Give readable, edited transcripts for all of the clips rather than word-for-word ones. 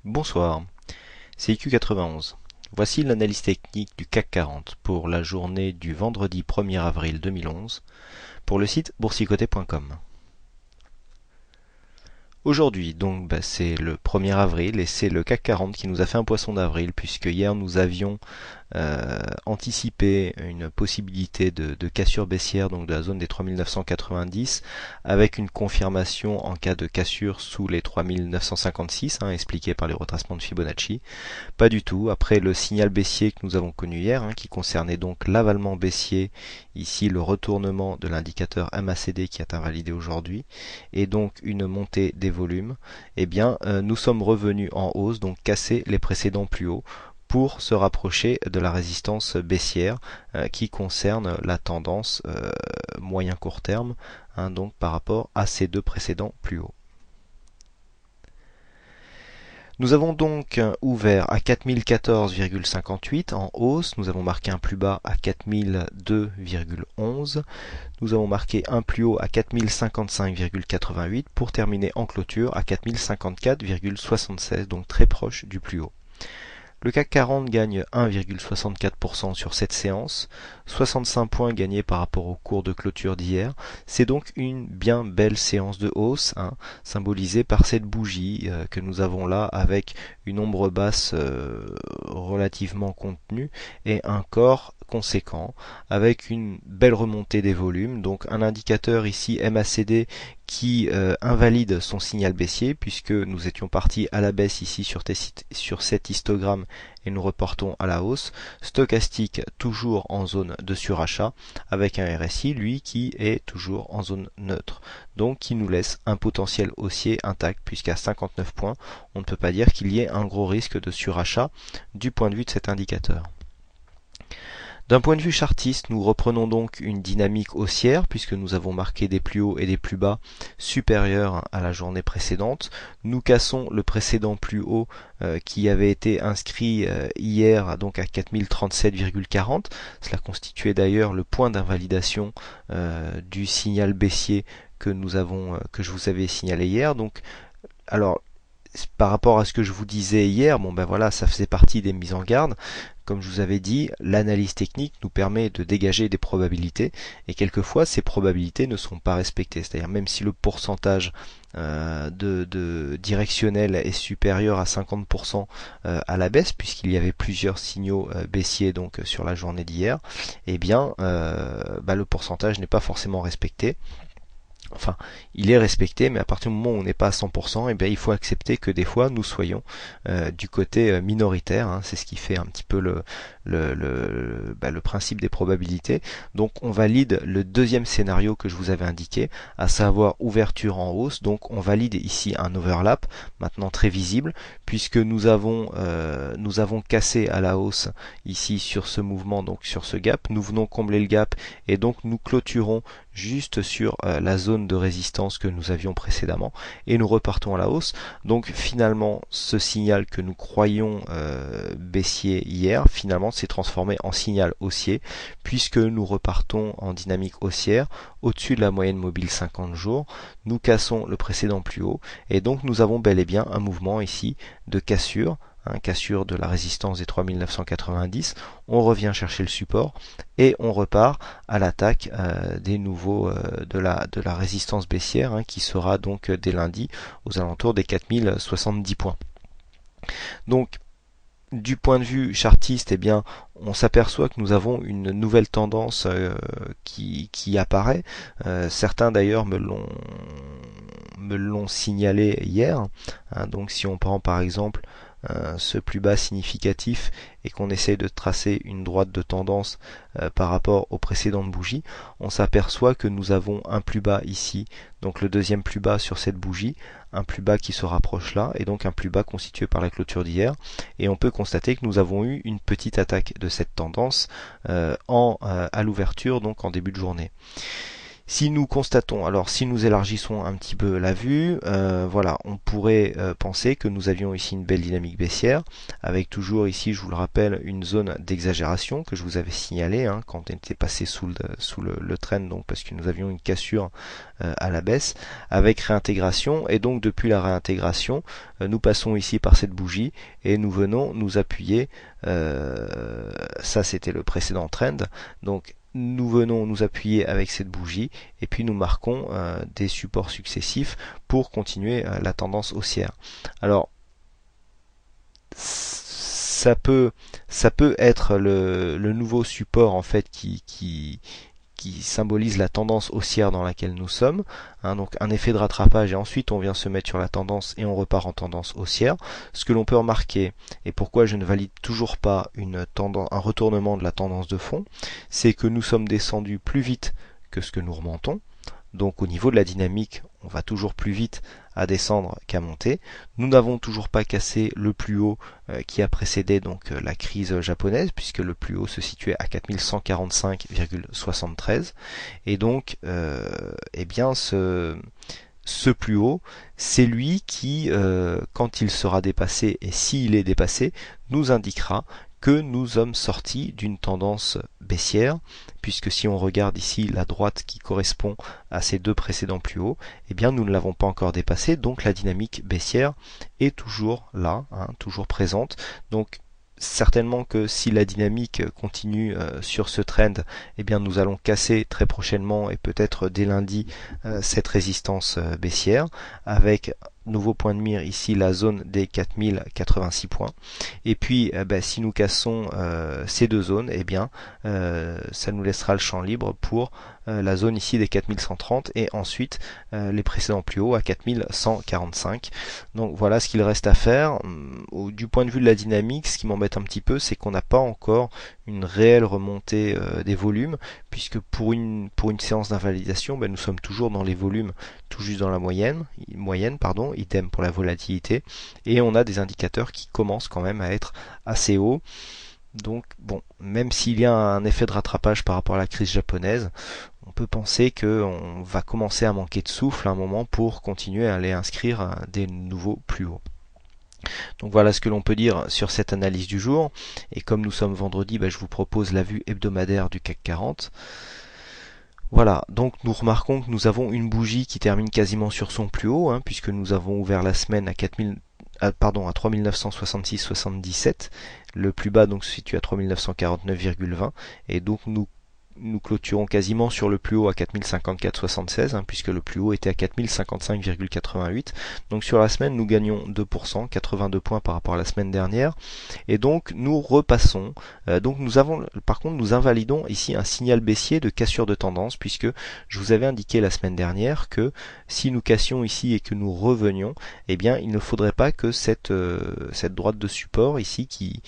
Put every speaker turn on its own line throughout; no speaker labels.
Bonsoir, c'est IQ91. Voici l'analyse technique du CAC 40 pour la journée du vendredi 1er avril 2011 pour le site boursicoté.com. Aujourd'hui, donc, c'est le 1er avril et c'est le CAC 40 qui nous a fait un poisson d'avril puisque hier nous avions anticipé une possibilité de cassure baissière donc de la zone des 3990 avec une confirmation en cas de cassure sous les 3956 expliqué par les retracements de Fibonacci. Pas du tout, après le signal baissier que nous avons connu hier qui concernait donc l'avalement baissier, ici le retournement de l'indicateur MACD qui est invalidé aujourd'hui et donc une montée des volumes, nous sommes revenus en hausse, donc casser les précédents plus hauts pour se rapprocher de la résistance baissière qui concerne la tendance moyen court terme, donc par rapport à ces deux précédents plus hauts. Nous avons donc ouvert à 4014,58 en hausse, nous avons marqué un plus bas à 4002,11, nous avons marqué un plus haut à 4055,88 pour terminer en clôture à 4054,76, donc très proche du plus haut. Le CAC 40 gagne 1,64% sur cette séance, 65 points gagnés par rapport au cours de clôture d'hier. C'est donc une bien belle séance de hausse, symbolisée par cette bougie que nous avons là avec une ombre basse relativement contenue et un corps conséquent avec une belle remontée des volumes, donc un indicateur ici MACD qui invalide son signal baissier puisque nous étions partis à la baisse ici sur cet histogramme et nous reportons à la hausse. Stochastique toujours en zone de surachat avec un RSI lui qui est toujours en zone neutre, donc qui nous laisse un potentiel haussier intact puisqu'à 59 points on ne peut pas dire qu'il y ait un gros risque de surachat du point de vue de cet indicateur. D'un point de vue chartiste, nous reprenons donc une dynamique haussière puisque nous avons marqué des plus hauts et des plus bas supérieurs à la journée précédente. Nous cassons le précédent plus haut qui avait été inscrit hier donc à 4037,40. Cela constituait d'ailleurs le point d'invalidation du signal baissier que je vous avais signalé hier. Donc, alors par rapport à ce que je vous disais hier, ça faisait partie des mises en garde. Comme je vous avais dit, l'analyse technique nous permet de dégager des probabilités et quelquefois ces probabilités ne sont pas respectées. C'est-à-dire même si le pourcentage de directionnel est supérieur à 50% à la baisse, puisqu'il y avait plusieurs signaux baissiers donc sur la journée d'hier, le pourcentage n'est pas forcément respecté. Enfin, il est respecté, mais à partir du moment où on n'est pas à 100%, il faut accepter que des fois nous soyons du côté minoritaire. C'est ce qui fait un petit peu le principe des probabilités. Donc on valide le deuxième scénario que je vous avais indiqué, à savoir ouverture en hausse. Donc on valide ici un overlap, maintenant très visible, puisque nous avons cassé à la hausse ici sur ce mouvement, donc sur ce gap. Nous venons combler le gap et donc nous clôturons juste sur la zone de résistance que nous avions précédemment et nous repartons à la hausse. Donc finalement ce signal que nous croyions baissier hier finalement s'est transformé en signal haussier puisque nous repartons en dynamique haussière au-dessus de la moyenne mobile 50 jours. Nous cassons le précédent plus haut et donc nous avons bel et bien un mouvement ici de cassure, cassure de la résistance des 3990, on revient chercher le support et on repart à l'attaque des nouveaux de la résistance baissière qui sera donc dès lundi aux alentours des 4070 points. Donc du point de vue chartiste, on s'aperçoit que nous avons une nouvelle tendance qui apparaît. Certains d'ailleurs me l'ont signalé hier. Donc si on prend par exemple ce plus bas significatif et qu'on essaye de tracer une droite de tendance par rapport aux précédentes bougies, on s'aperçoit que nous avons un plus bas ici, donc le deuxième plus bas sur cette bougie, un plus bas qui se rapproche là et donc un plus bas constitué par la clôture d'hier, et on peut constater que nous avons eu une petite attaque de cette tendance à l'ouverture, donc en début de journée. Si nous constatons, alors si nous élargissons un petit peu la vue, voilà, on pourrait penser que nous avions ici une belle dynamique baissière, avec toujours ici, je vous le rappelle, une zone d'exagération que je vous avais signalé quand on était passé sous le trend, donc parce que nous avions une cassure à la baisse, avec réintégration, et donc depuis la réintégration, nous passons ici par cette bougie, et nous venons nous appuyer, ça c'était le précédent trend, donc nous venons nous appuyer avec cette bougie et puis nous marquons des supports successifs pour continuer la tendance haussière. Alors ça peut être le nouveau support en fait qui symbolise la tendance haussière dans laquelle nous sommes, donc un effet de rattrapage et ensuite on vient se mettre sur la tendance et on repart en tendance haussière. Ce que l'on peut remarquer, et pourquoi je ne valide toujours pas un retournement de la tendance de fond, c'est que nous sommes descendus plus vite que ce que nous remontons. Donc au niveau de la dynamique, on va toujours plus vite à descendre qu'à monter. Nous n'avons toujours pas cassé le plus haut qui a précédé donc la crise japonaise, puisque le plus haut se situait à 4145,73. Et donc, eh bien, ce plus haut, c'est lui qui, quand il sera dépassé, et s'il est dépassé, nous indiquera que nous sommes sortis d'une tendance baissière, puisque si on regarde ici la droite qui correspond à ces deux précédents plus hauts, eh bien nous ne l'avons pas encore dépassé, donc la dynamique baissière est toujours là, toujours présente. Donc certainement que si la dynamique continue sur ce trend, eh bien nous allons casser très prochainement et peut-être dès lundi cette résistance baissière, avec nouveau point de mire ici la zone des 4086 points, et puis si nous cassons ces deux zones, eh bien ça nous laissera le champ libre pour la zone ici des 4130 et ensuite les précédents plus hauts à 4145. Donc voilà ce qu'il reste à faire. Du point de vue de la dynamique, ce qui m'embête un petit peu, c'est qu'on n'a pas encore une réelle remontée des volumes, puisque pour une séance d'invalidation, nous sommes toujours dans les volumes, tout juste dans la moyenne, idem pour la volatilité, et on a des indicateurs qui commencent quand même à être assez hauts. Donc bon, même s'il y a un effet de rattrapage par rapport à la crise japonaise, on peut penser qu'on va commencer à manquer de souffle à un moment pour continuer à aller inscrire des nouveaux plus hauts. Donc voilà ce que l'on peut dire sur cette analyse du jour. Et comme nous sommes vendredi, je vous propose la vue hebdomadaire du CAC 40. Voilà, donc nous remarquons que nous avons une bougie qui termine quasiment sur son plus haut, puisque nous avons ouvert la semaine à 3966,77. Le plus bas donc se situe à 3949,20 et donc nous clôturons quasiment sur le plus haut à 4054,76 puisque le plus haut était à 4055,88. Donc sur la semaine nous gagnons 2%, 82 points par rapport à la semaine dernière, et donc nous repassons. Donc nous invalidons ici un signal baissier de cassure de tendance, puisque je vous avais indiqué la semaine dernière que si nous cassions ici et que nous revenions, eh bien il ne faudrait pas que cette droite de support ici qui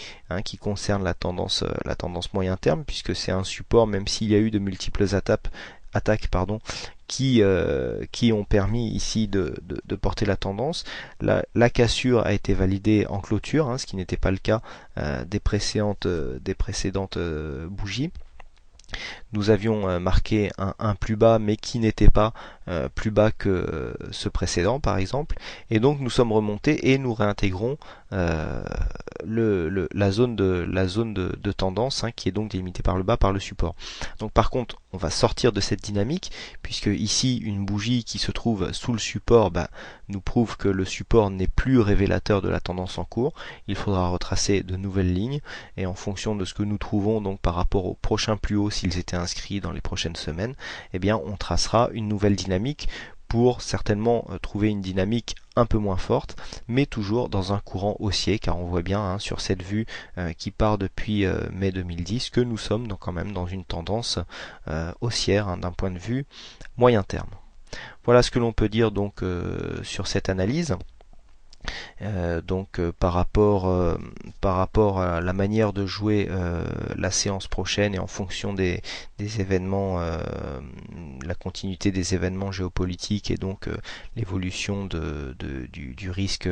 concerne la tendance moyen terme, puisque c'est un support, même s'il y a eu de multiples attaques qui ont permis ici de porter la tendance. La cassure a été validée en clôture, ce qui n'était pas le cas des précédentes bougies. Nous avions marqué un plus bas, mais qui n'était pas plus bas que ce précédent par exemple, et donc nous sommes remontés et nous réintégrons la zone de tendance, qui est donc délimitée par le bas par le support. Donc par contre on va sortir de cette dynamique, puisque ici une bougie qui se trouve sous le support nous prouve que le support n'est plus révélateur de la tendance en cours. Il faudra retracer de nouvelles lignes, et en fonction de ce que nous trouvons donc par rapport aux prochains plus hauts, s'ils étaient inscrits dans les prochaines semaines, eh bien on tracera une nouvelle dynamique pour certainement trouver une dynamique un peu moins forte, mais toujours dans un courant haussier, car on voit bien sur cette vue qui part depuis mai 2010 que nous sommes donc quand même dans une tendance haussière d'un point de vue moyen terme. Voilà ce que l'on peut dire donc sur cette analyse. par rapport à la manière de jouer la séance prochaine et en fonction des événements, la continuité des événements géopolitiques et donc l'évolution du risque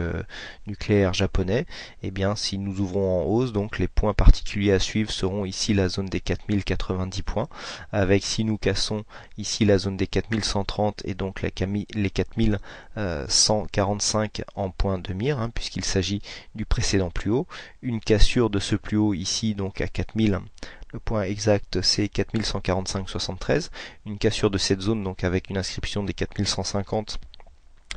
nucléaire japonais, et bien si nous ouvrons en hausse, donc les points particuliers à suivre seront ici la zone des 4090 points, avec si nous cassons ici la zone des 4130 et donc les 4145 en point de mire, puisqu'il s'agit du précédent plus haut, une cassure de ce plus haut ici donc à 4000, le point exact c'est 4145,73, une cassure de cette zone donc avec une inscription des 4150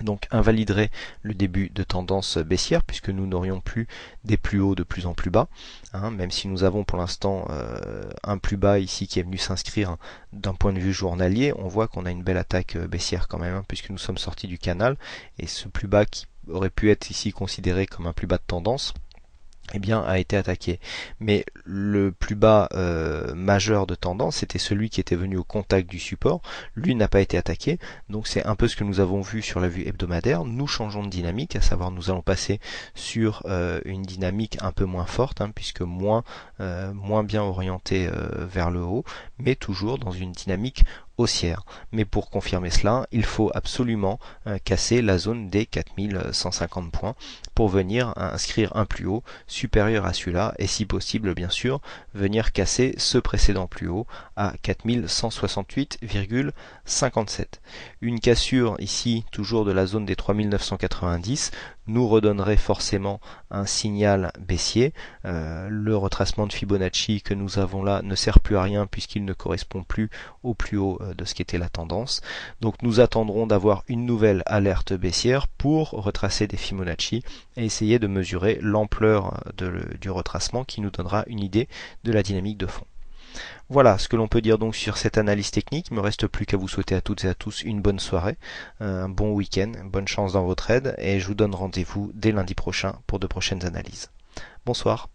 donc invaliderait le début de tendance baissière, puisque nous n'aurions plus des plus hauts de plus en plus bas, même si nous avons pour l'instant un plus bas ici qui est venu s'inscrire d'un point de vue journalier. On voit qu'on a une belle attaque baissière quand même, puisque nous sommes sortis du canal, et ce plus bas qui aurait pu être ici considéré comme un plus bas de tendance, eh bien, a été attaqué. Mais le plus bas majeur de tendance, c'était celui qui était venu au contact du support. Lui n'a pas été attaqué. Donc c'est un peu ce que nous avons vu sur la vue hebdomadaire. Nous changeons de dynamique, à savoir nous allons passer sur une dynamique un peu moins forte, puisque moins bien orientée vers le haut, mais toujours dans une dynamique haussière. Mais pour confirmer cela, il faut absolument casser la zone des 4150 points pour venir inscrire un plus haut supérieur à celui-là, et si possible bien sûr venir casser ce précédent plus haut à 4168,57. Une cassure ici toujours de la zone des 3990 nous redonnerait forcément un signal baissier. Le retracement de Fibonacci que nous avons là ne sert plus à rien puisqu'il ne correspond plus au plus haut de ce qu'était la tendance. Donc nous attendrons d'avoir une nouvelle alerte baissière pour retracer des Fibonacci et essayer de mesurer l'ampleur du retracement qui nous donnera une idée de la dynamique de fond. Voilà ce que l'on peut dire donc sur cette analyse technique. Il ne me reste plus qu'à vous souhaiter à toutes et à tous une bonne soirée, un bon week-end, bonne chance dans vos trades, et je vous donne rendez-vous dès lundi prochain pour de prochaines analyses. Bonsoir.